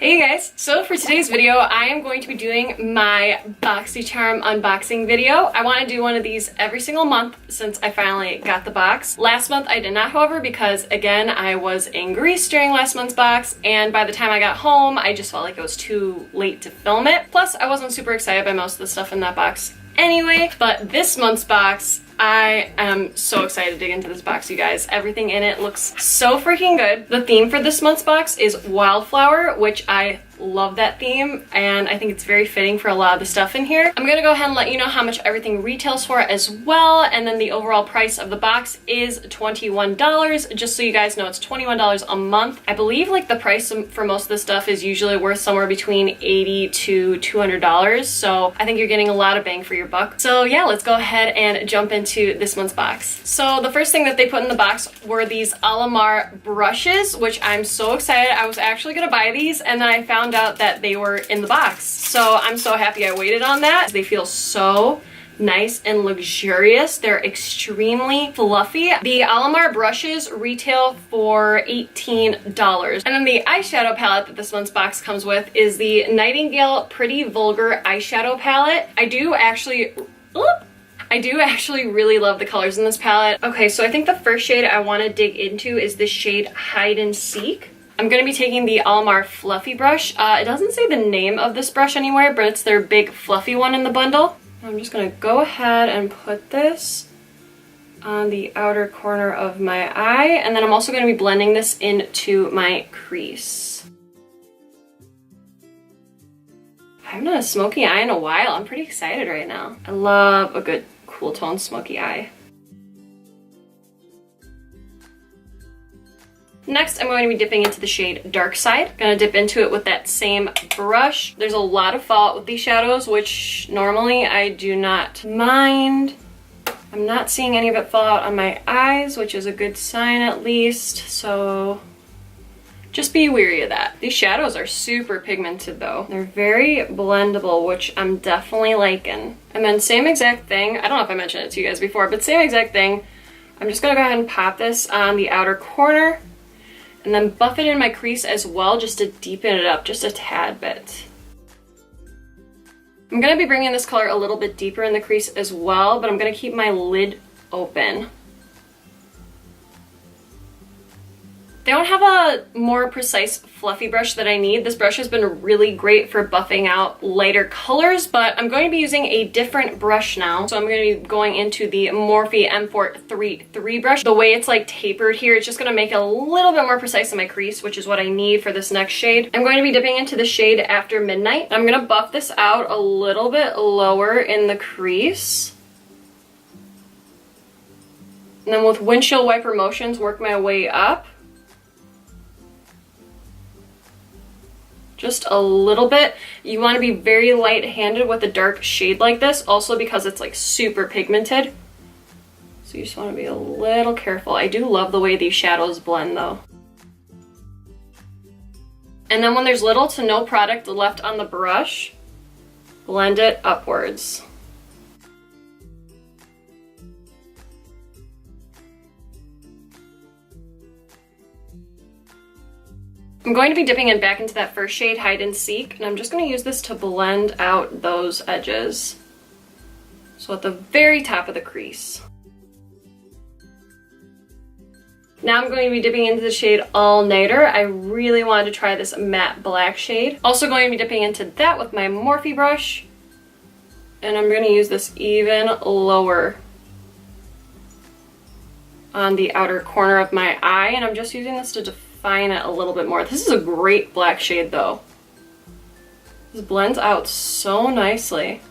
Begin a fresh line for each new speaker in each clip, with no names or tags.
Hey guys! So for today's video, I am going to be doing my Boxycharm unboxing video. I want to do one of these every single month since I finally got the box. Last month I did not, however, because again, I was in Greece during last month's box, and by the time I got home, I just felt like it was too late to film it. Plus, I wasn't super excited by most of the stuff in that box anyway. But this month's box, I am so excited to dig into this box, you guys. Everything in it looks so freaking good. The theme for this month's box is wildflower, which I love that theme, and I think it's very fitting for a lot of the stuff in here. I'm gonna go ahead and let you know how much everything retails for as well, and then the overall price of the box is $21. Just so you guys know, it's $21 a month. I believe like the price for most of the stuff is usually worth somewhere between $80 to $200, so I think you're getting a lot of bang for your buck. So yeah, let's go ahead and jump into this month's box. So the first thing that they put in the box were these Alamar brushes, which I'm so excited. I was actually gonna buy these, and then I found out that they were in the box. So I'm so happy I waited on that. They feel so nice and luxurious. They're extremely fluffy. The Alamar brushes retail for $18. And then the eyeshadow palette that this month's box comes with is the Nightingale Pretty Vulgar eyeshadow palette. I do actually really love the colors in this palette. Okay, so I think the first shade I want to dig into is the shade Hide and Seek. I'm going to be taking the Alamar Fluffy brush. It doesn't say the name of this brush anywhere, but it's their big fluffy one in the bundle. I'm just going to go ahead and put this on the outer corner of my eye, and then I'm also going to be blending this into my crease. I haven't done a smoky eye in a while. I'm pretty excited right now. I love a good cool tone smoky eye. Next, I'm going to be dipping into the shade Dark Side. Gonna dip into it with that same brush. There's a lot of fallout with these shadows, which normally I do not mind. I'm not seeing any of it fall out on my eyes, which is a good sign at least, so just be wary of that. These shadows are super pigmented though. They're very blendable, which I'm definitely liking. And then same exact thing, I don't know if I mentioned it to you guys before, but same exact thing. I'm just gonna go ahead and pop this on the outer corner and then buff it in my crease as well, just to deepen it up just a tad bit. I'm gonna be bringing this color a little bit deeper in the crease as well, but I'm gonna keep my lid open. They don't have a more precise fluffy brush that I need. This brush has been really great for buffing out lighter colors, but I'm going to be using a different brush now. So I'm going to be going into the Morphe M433 brush. The way it's like tapered here, it's just going to make it a little bit more precise in my crease, which is what I need for this next shade. I'm going to be dipping into the shade After Midnight. I'm going to buff this out a little bit lower in the crease. And then with windshield wiper motions, work my way up. Just a little bit. You want to be very light-handed with a dark shade like this, also because it's like super pigmented. So you just want to be a little careful. I do love the way these shadows blend though. And then when there's little to no product left on the brush, blend it upwards. I'm going to be dipping in back into that first shade, Hide and Seek, and I'm just going to use this to blend out those edges. So at the very top of the crease. Now I'm going to be dipping into the shade All Nighter. I really wanted to try this matte black shade. Also going to be dipping into that with my Morphe brush. And I'm going to use this even lower on the outer corner of my eye, and I'm just using this to define it a little bit more. This is a great black shade though. This blends out so nicely.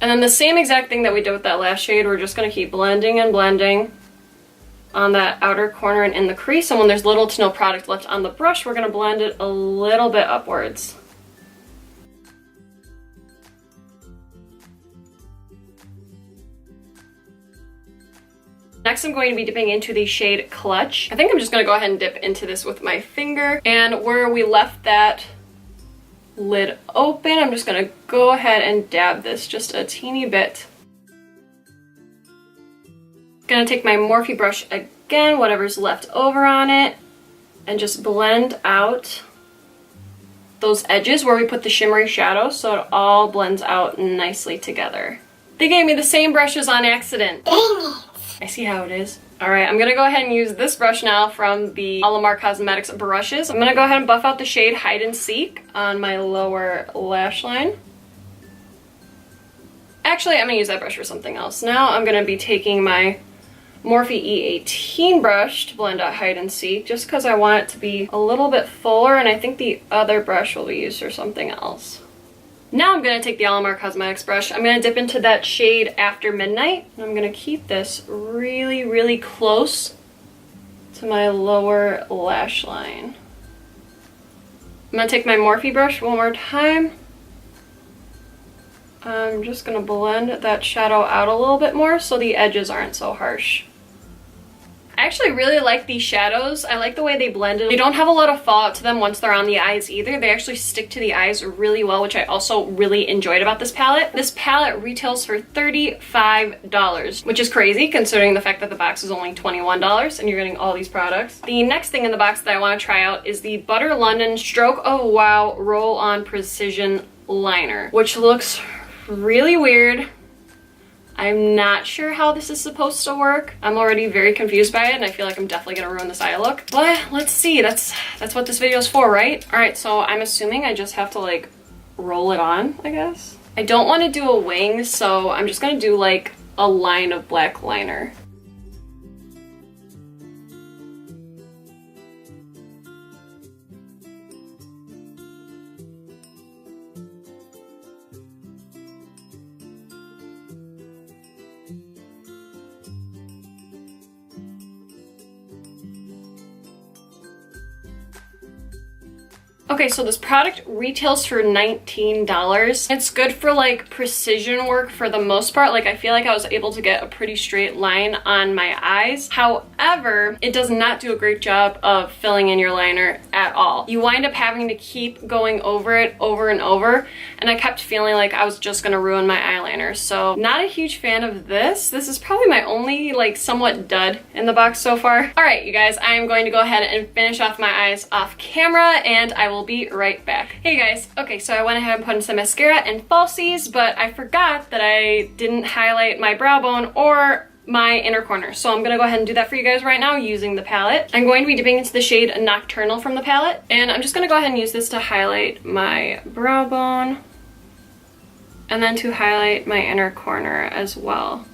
And then the same exact thing that we did with that last shade, we're just going to keep blending and blending on that outer corner and in the crease, and when there's little to no product left on the brush, we're going to blend it a little bit upwards. Next, I'm going to be dipping into the shade Clutch. I think I'm just going to go ahead and dip into this with my finger. And where we left that lid open, I'm just going to go ahead and dab this just a teeny bit. Going to take my Morphe brush again, whatever's left over on it, and just blend out those edges where we put the shimmery shadow so it all blends out nicely together. They gave me the same brushes on accident. Dang it. I see how it is. Alright, I'm gonna go ahead and use this brush now from the Alamar Cosmetics brushes. I'm gonna go ahead and buff out the shade Hide and Seek on my lower lash line. Actually, I'm gonna use that brush for something else. Now I'm gonna be taking my Morphe E18 brush to blend out Hide and Seek, just because I want it to be a little bit fuller, and I think the other brush will be used for something else. Now I'm going to take the Alamar Cosmetics brush. I'm going to dip into that shade After Midnight, and I'm going to keep this really, really close to my lower lash line. I'm going to take my Morphe brush one more time. I'm just going to blend that shadow out a little bit more so the edges aren't so harsh. I actually really like these shadows. I like the way they blended. They don't have a lot of fallout to them once they're on the eyes either. They actually stick to the eyes really well, which I also really enjoyed about this palette. This palette retails for $35, which is crazy considering the fact that the box is only $21 and you're getting all these products. The next thing in the box that I want to try out is the Butter London Stroke of Wow Roll-On Precision Liner, which looks really weird. I'm not sure how this is supposed to work. I'm already very confused by it, and I feel like I'm definitely gonna ruin this eye look. But let's see, that's what this video is for, right? All right, so I'm assuming I just have to like roll it on, I guess. I don't want to do a wing, so I'm just gonna do like a line of black liner. Okay, so this product retails for $19. It's good for like precision work for the most part. Like I feel like I was able to get a pretty straight line on my eyes. However, it does not do a great job of filling in your liner at all. You wind up having to keep going over it over and over, and I kept feeling like I was just gonna ruin my eyeliner. So not a huge fan of this. This is probably my only like somewhat dud in the box so far. All right, you guys, I am going to go ahead and finish off my eyes off camera, and I will be right back. Hey guys, okay, so I went ahead and put in some mascara and falsies, but I forgot that I didn't highlight my brow bone or my inner corner. So I'm gonna go ahead and do that for you guys right now using the palette. I'm going to be dipping into the shade Nocturnal from the palette, and I'm just gonna go ahead and use this to highlight my brow bone and then to highlight my inner corner as well.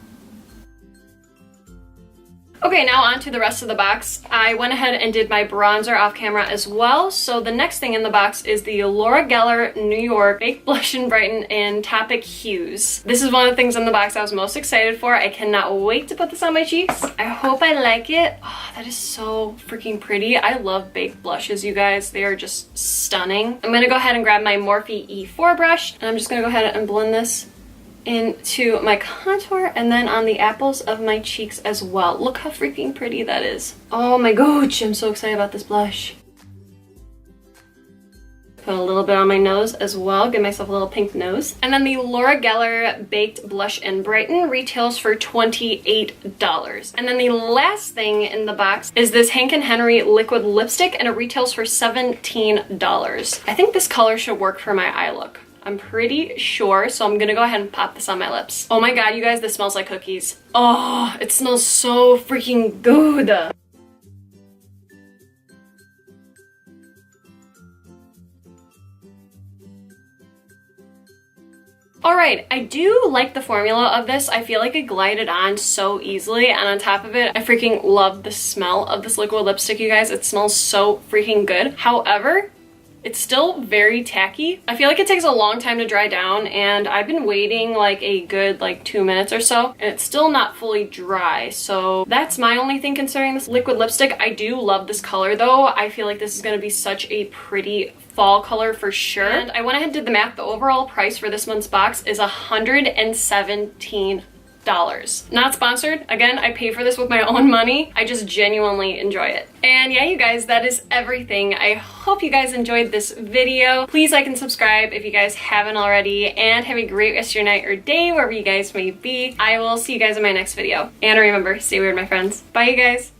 Okay, now on to the rest of the box. I went ahead and did my bronzer off camera as well. So the next thing in the box is the Laura Geller New York Baked Blush and Brighten in Topic Hues. This is one of the things in the box I was most excited for. I cannot wait to put this on my cheeks. I hope I like it. Oh, that is so freaking pretty. I love baked blushes, you guys. They are just stunning. I'm gonna go ahead and grab my Morphe E4 brush, and I'm just gonna go ahead and blend this into my contour and then on the apples of my cheeks as well. Look how freaking pretty that is. Oh my gosh, I'm so excited about this blush. Put a little bit on my nose as well, give myself a little pink nose. And then the Laura Geller Baked Blush and Brighten retails for $28. And then the last thing in the box is this Hank & Henry liquid lipstick, and it retails for $17. I think this color should work for my eye look. I'm pretty sure, so I'm gonna go ahead and pop this on my lips. Oh my god, you guys, this smells like cookies. Oh, it smells so freaking good. Alright, I do like the formula of this. I feel like it glided on so easily, and on top of it, I freaking love the smell of this liquid lipstick, you guys. It smells so freaking good. However, it's still very tacky. I feel like it takes a long time to dry down, and I've been waiting like a good 2 minutes or so, and it's still not fully dry. So that's my only thing concerning this liquid lipstick. I do love this color though. I feel like this is gonna be such a pretty fall color for sure. And I went ahead and did the math. The overall price for this month's box is $117. Not sponsored. Again, I pay for this with my own money. I just genuinely enjoy it. And yeah, you guys, that is everything. I hope you guys enjoyed this video. Please like and subscribe if you guys haven't already, and have a great rest of your night or day wherever you guys may be. I will see you guys in my next video. And remember, stay weird, my friends. Bye, you guys.